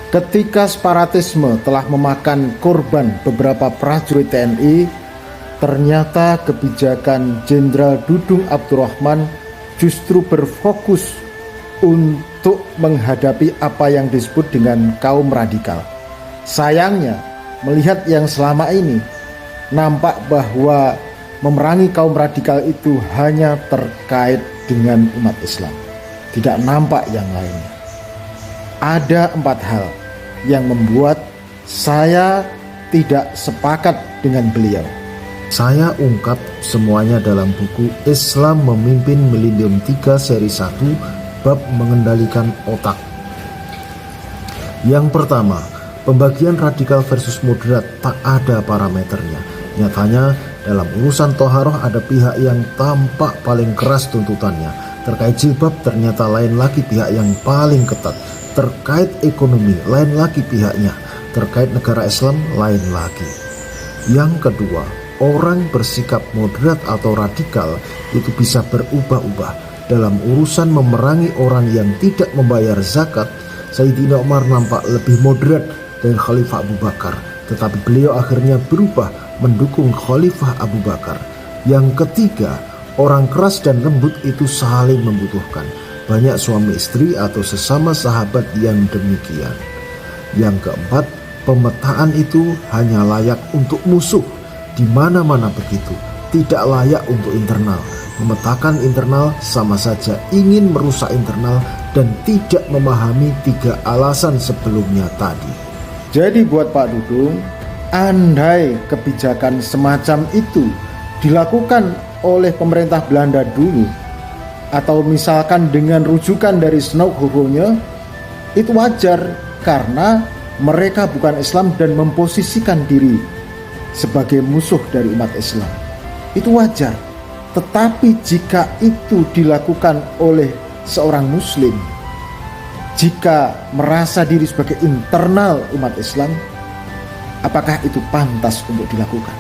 Ketika separatisme telah memakan korban beberapa prajurit TNI, ternyata kebijakan Jenderal Dudung Abdurrahman justru berfokus untuk menghadapi apa yang disebut dengan kaum radikal. Sayangnya, melihat yang selama ini, nampak bahwa memerangi kaum radikal itu hanya terkait dengan umat Islam, tidak nampak yang lainnya. Ada 4 hal yang membuat saya tidak sepakat dengan beliau. Saya ungkap semuanya dalam buku Islam Memimpin Milenium 3 seri 1 bab mengendalikan otak. Yang pertama, pembagian radikal versus moderat tak ada parameternya. Nyatanya dalam urusan toharoh ada pihak yang tampak paling keras tuntutannya. Terkait jilbab ternyata lain lagi pihak yang paling ketat. Terkait ekonomi lain lagi pihaknya. Terkait negara Islam lain lagi. Yang kedua, orang bersikap moderat atau radikal itu bisa berubah-ubah. Dalam urusan memerangi orang yang tidak membayar zakat, Sayyidina Umar nampak lebih moderat dari Khalifah Abu Bakar, tetapi beliau akhirnya berubah mendukung Khalifah Abu Bakar. Yang ketiga, orang keras dan lembut itu saling membutuhkan. Banyak suami istri atau sesama sahabat yang demikian. Yang keempat, pemetaan itu hanya layak untuk musuh. Di mana-mana begitu, tidak layak untuk internal. Memetakan internal sama saja ingin merusak internal dan tidak memahami 3 alasan sebelumnya tadi. Jadi buat Pak Dudung, andai kebijakan semacam itu dilakukan oleh pemerintah Belanda dulu, atau misalkan dengan rujukan dari Snoeck-Hugonya, itu wajar karena mereka bukan Islam dan memposisikan diri sebagai musuh dari umat Islam. Itu wajar. Tetapi jika itu dilakukan oleh seorang muslim, jika merasa diri sebagai internal umat Islam, apakah itu pantas untuk dilakukan?